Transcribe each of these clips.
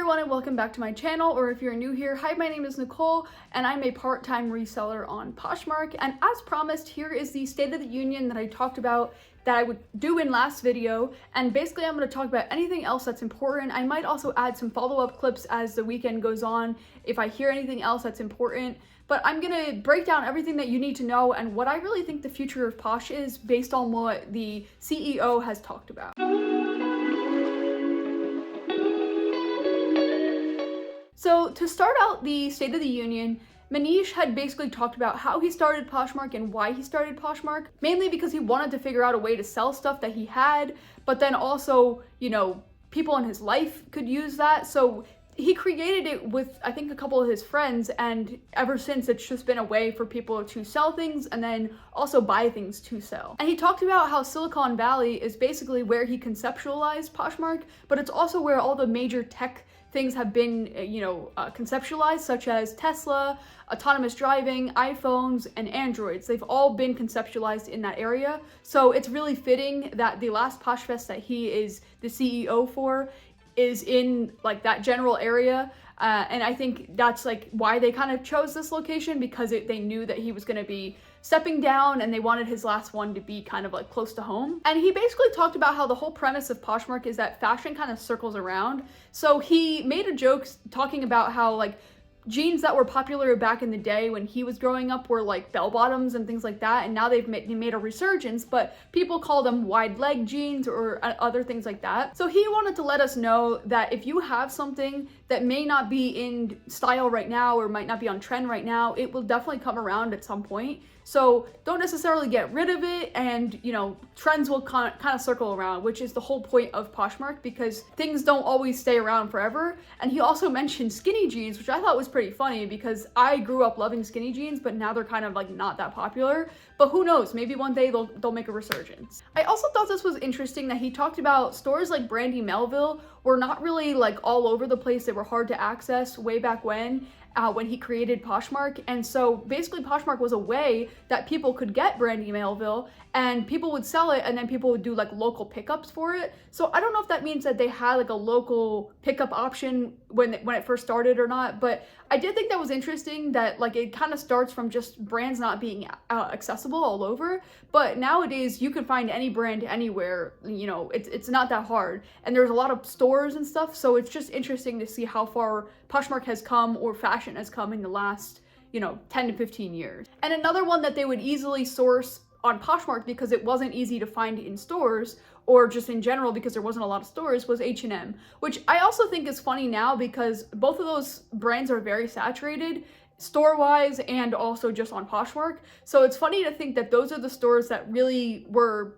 everyone and welcome back to my channel, or if you're new here, hi, my name is Nicole and I'm a part-time reseller on Poshmark, and as promised, here is the State of the Union that I talked about that I would do in last video, and basically I'm going to talk about anything else that's important. I might also add some follow-up clips as the weekend goes on if I hear anything else that's important, but I'm going to break down everything that you need to know and what I really think the future of Posh is based on what the CEO has talked about. So to start out the State of the Union, Manish had basically talked about how he started Poshmark and why he started Poshmark, mainly because he wanted to figure out a way to sell stuff that he had, but then also, you know, people in his life could use that. So he created it with, I think, a couple of his friends, and ever since it's just been a way for people to sell things and then also buy things to sell. And he talked about how Silicon Valley is basically where he conceptualized Poshmark, but it's also where all the major tech things have been, conceptualized, such as Tesla, autonomous driving, iPhones, and Androids. They've all been conceptualized in that area. So it's really fitting that the last Poshfest that he is the CEO for is in like that general area. And I think that's like why they kind of chose this location, because they knew that he was going to be stepping down and they wanted his last one to be kind of like close to home. And he basically talked about how the whole premise of Poshmark is that fashion kind of circles around. So he made a joke talking about how like jeans that were popular back in the day when he was growing up were like bell bottoms and things like that, and now they've made a resurgence, but people call them wide leg jeans or other things like that. So he wanted to let us know that if you have something that may not be in style right now or might not be on trend right now, it will definitely come around at some point. So don't necessarily get rid of it, and trends will kind of circle around, which is the whole point of Poshmark, because things don't always stay around forever. And he also mentioned skinny jeans, which I thought was pretty funny because I grew up loving skinny jeans, but now they're kind of like not that popular. But who knows, maybe one day they'll make a resurgence. I also thought this was interesting that he talked about stores like Brandy Melville were not really like all over the place. They were hard to access way back when he created Poshmark. And so basically Poshmark was a way that people could get Brandy Melville and people would sell it, and then people would do like local pickups for it. So I don't know if that means that they had like a local pickup option when it first started or not, but I did think that was interesting that like it kind of starts from just brands not being accessible all over, but nowadays you can find any brand anywhere. It's not that hard, and there's a lot of stores and stuff, so it's just interesting to see how far Poshmark has come, or fashion has come, in the last 10 to 15 years. And another one that they would easily source on Poshmark because it wasn't easy to find in stores, or just in general because there wasn't a lot of stores, was H&M, which I also think is funny now because both of those brands are very saturated store-wise and also just on Poshmark. So it's funny to think that those are the stores that really were,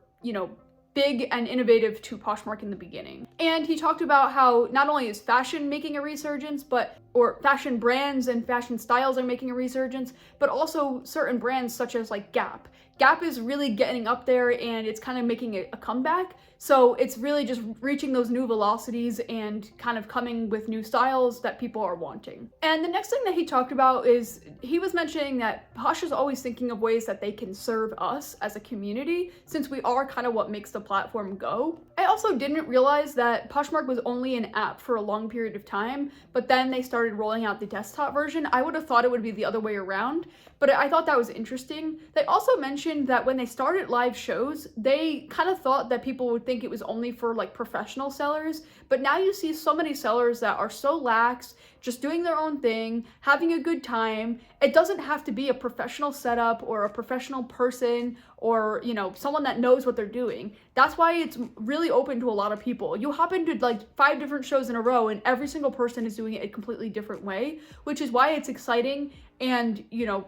big and innovative to Poshmark in the beginning. And he talked about how not only is fashion making a resurgence, or fashion brands and fashion styles are making a resurgence, but also certain brands such as like Gap. Gap is really getting up there and it's kind of making a comeback. So it's really just reaching those new velocities and kind of coming with new styles that people are wanting. And the next thing that he talked about is he was mentioning that Posh is always thinking of ways that they can serve us as a community, since we are kind of what makes the platform go. I also didn't realize that Poshmark was only an app for a long period of time, but then they started rolling out the desktop version. I would have thought it would be the other way around, but I thought that was interesting. They also mentioned that when they started live shows, they kind of thought that people would think it was only for like professional sellers, but now you see so many sellers that are so lax, just doing their own thing, having a good time. It doesn't have to be a professional setup or a professional person or, someone that knows what they're doing. That's why it's really open to a lot of people. You hop into like 5 different shows in a row and every single person is doing it a completely different way, which is why it's exciting and,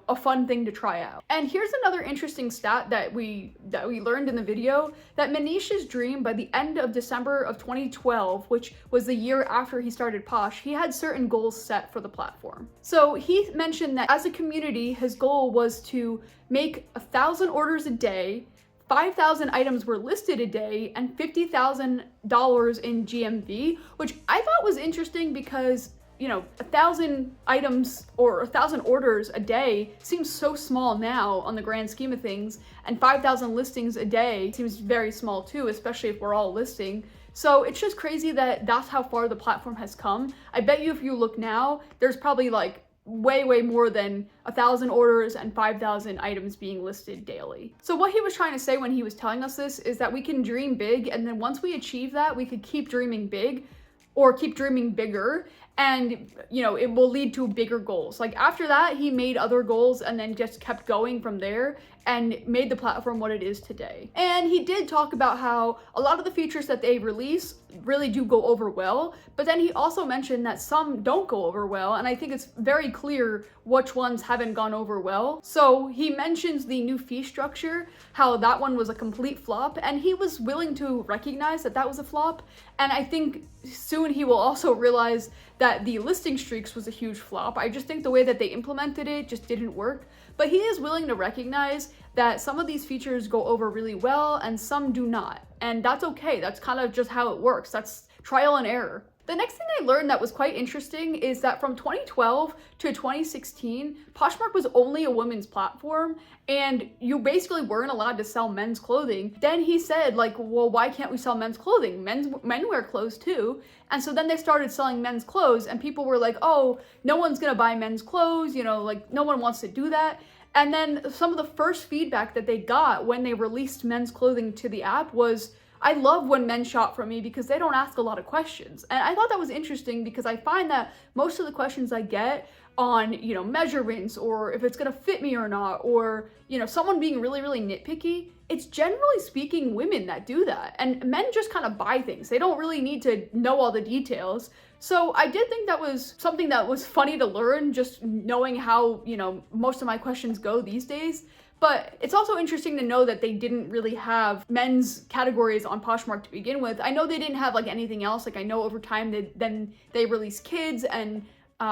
a fun thing to try out. And here's another interesting stat that we learned in the video, that Manish's dream by the end of December of 2012, which was the year after he started Posh, he had certain goals set for the platform. So he mentioned that as a community, his goal was to make 1,000 orders a day, 5,000 items were listed a day, and $50,000 in GMV, which I thought was interesting because 1,000 items or 1,000 orders a day seems so small now on the grand scheme of things, and 5,000 listings a day seems very small too, especially if we're all listing. So it's just crazy that that's how far the platform has come. I bet you if you look now, there's probably like way more than 1,000 orders and 5,000 items being listed daily. So what he was trying to say when he was telling us this is that we can dream big, and then once we achieve that, we could keep dreaming big or keep dreaming bigger, and it will lead to bigger goals. Like after that, he made other goals and then just kept going from there and made the platform what it is today. And he did talk about how a lot of the features that they release really do go over well, but then he also mentioned that some don't go over well, and I think it's very clear which ones haven't gone over well. So he mentions the new fee structure, how that one was a complete flop, and he was willing to recognize that that was a flop, and I think soon he will also realize that the listing streaks was a huge flop. I just think the way that they implemented it just didn't work. But he is willing to recognize that some of these features go over really well and some do not. And that's okay. That's kind of just how it works. That's trial and error. The next thing I learned that was quite interesting is that from 2012 to 2016, Poshmark was only a women's platform, and you basically weren't allowed to sell men's clothing. Then he said, like, well, why can't we sell men's clothing? Men wear clothes too. And so then they started selling men's clothes, and people were like, oh, no one's gonna buy men's clothes, like no one wants to do that. And then some of the first feedback that they got when they released men's clothing to the app was, I love when men shop from me because they don't ask a lot of questions. And I thought that was interesting because I find that most of the questions I get on, measurements or if it's gonna fit me or not, or, someone being really nitpicky, it's generally speaking women that do that. And men just kind of buy things. They don't really need to know all the details. So I did think that was something that was funny to learn, just knowing how, most of my questions go these days. But it's also interesting to know that they didn't really have men's categories on Poshmark to begin with. I know they didn't have like anything else. Like I know over time they released kids and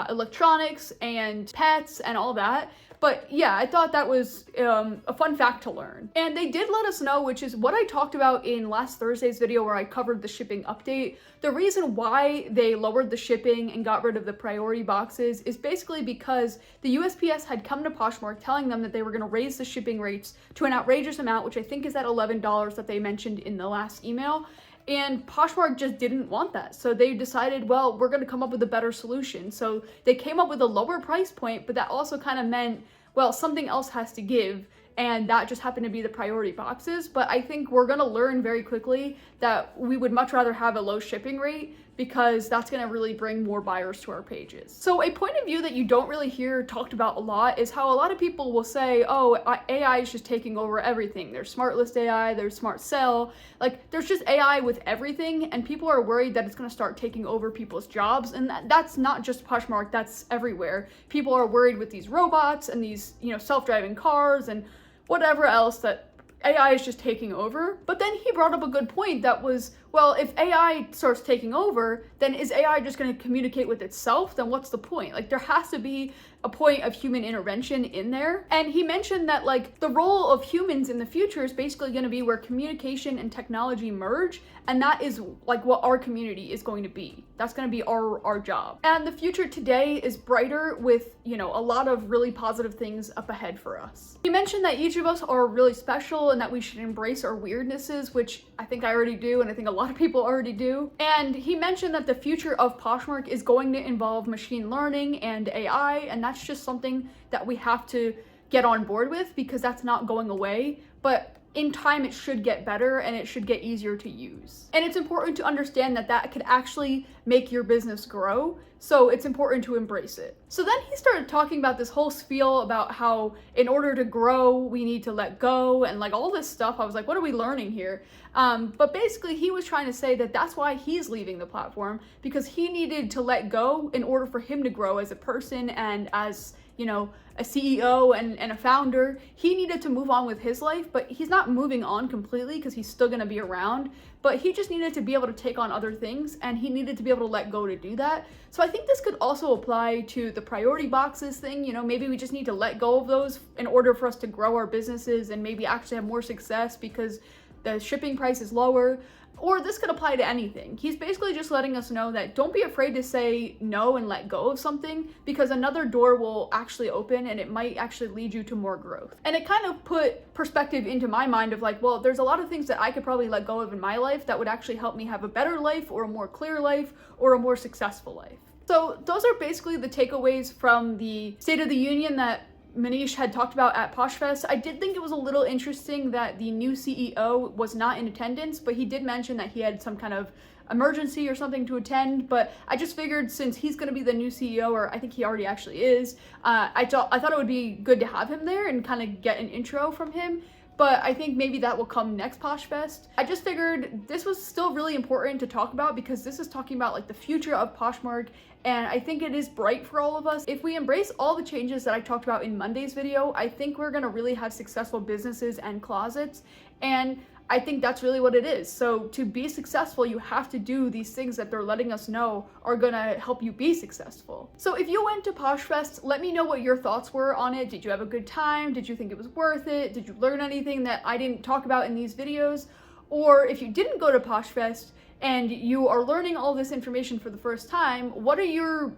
electronics and pets and all that. But yeah, I thought that was a fun fact to learn. And they did let us know, which is what I talked about in last Thursday's video where I covered the shipping update. The reason why they lowered the shipping and got rid of the priority boxes is basically because the USPS had come to Poshmark telling them that they were going to raise the shipping rates to an outrageous amount, which I think is at $11 that they mentioned in the last email. And Poshmark just didn't want that. So they decided, well, we're going to come up with a better solution. So they came up with a lower price point, but that also kind of meant, well, something else has to give. And that just happened to be the priority boxes. But I think we're going to learn very quickly that we would much rather have a low shipping rate because that's going to really bring more buyers to our pages. So a point of view that you don't really hear talked about a lot is how a lot of people will say, oh, AI is just taking over everything. There's smart list AI, there's smart sell, like there's just AI with everything, and people are worried that it's going to start taking over people's jobs. And that's not just Poshmark, that's everywhere. People are worried with these robots and these, self-driving cars and whatever else that AI is just taking over. But then he brought up a good point that was, well, if AI starts taking over, then is AI just going to communicate with itself? Then what's the point? Like there has to be a point of human intervention in there. And he mentioned that like the role of humans in the future is basically going to be where communication and technology merge. And that is like what our community is going to be. That's going to be our job. And the future today is brighter with, a lot of really positive things up ahead for us. He mentioned that each of us are really special and that we should embrace our weirdnesses, which I think I already do. And I think a lot of people already do. And he mentioned that the future of Poshmark is going to involve machine learning and AI. And that's just something that we have to get on board with because that's not going away. But in time, it should get better and it should get easier to use. And it's important to understand that that could actually make your business grow. So it's important to embrace it. So then he started talking about this whole spiel about how in order to grow, we need to let go and like all this stuff. I was like, what are we learning here? But basically he was trying to say that that's why he's leaving the platform, because he needed to let go in order for him to grow as a person and as, a CEO and a founder. He needed to move on with his life, but he's not moving on completely because he's still going to be around, but he just needed to be able to take on other things and he needed to be able to let go to do that. So I think this could also apply to the priority boxes thing. Maybe we just need to let go of those in order for us to grow our businesses and maybe actually have more success, because the shipping price is lower, or this could apply to anything. He's basically just letting us know that don't be afraid to say no and let go of something, because another door will actually open and it might actually lead you to more growth. And it kind of put perspective into my mind of like, well, there's a lot of things that I could probably let go of in my life that would actually help me have a better life or a more clear life or a more successful life. So those are basically the takeaways from the State of the Union that Manish had talked about at Poshfest. I did think it was a little interesting that the new CEO was not in attendance, but he did mention that he had some kind of emergency or something to attend. But I just figured since he's going to be the new CEO, or I think he already actually is, I thought it would be good to have him there and kind of get an intro from him. But I think maybe that will come next Poshfest. I just figured this was still really important to talk about because this is talking about like the future of Poshmark, and I think it is bright for all of us. If we embrace all the changes that I talked about in Monday's video, I think we're gonna really have successful businesses and closets, and I think that's really what it is. So to be successful, you have to do these things that they're letting us know are gonna help you be successful. So if you went to Poshfest, let me know what your thoughts were on it. Did you have a good time? Did you think it was worth it? Did you learn anything that I didn't talk about in these videos? Or if you didn't go to Poshfest and you are learning all this information for the first time, what are you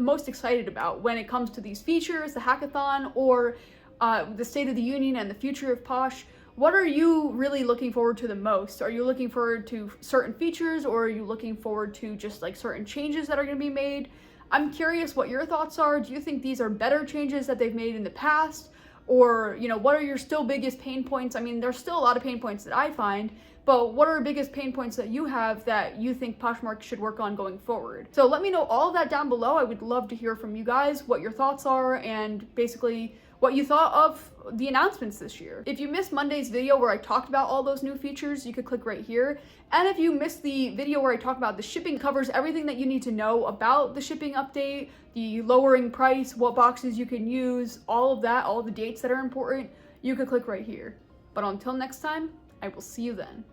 most excited about when it comes to these features, the hackathon, or the State of the Union and the future of Posh? What are you really looking forward to the most? Are you looking forward to certain features, or are you looking forward to just like certain changes that are going to be made? I'm curious what your thoughts are. Do you think these are better changes that they've made in the past? Or, you know, what are your still biggest pain points? I mean, there's still a lot of pain points that I find, but what are the biggest pain points that you have that you think Poshmark should work on going forward? So let me know all of that down below. I would love to hear from you guys what your thoughts are and basically what you thought of the announcements this year. If you missed Monday's video where I talked about all those new features, you could click right here. And if you missed the video where I talk about the shipping, covers everything that you need to know about the shipping update, the lowering price, what boxes you can use, all of that, all the dates that are important, you could click right here. But until next time, I will see you then.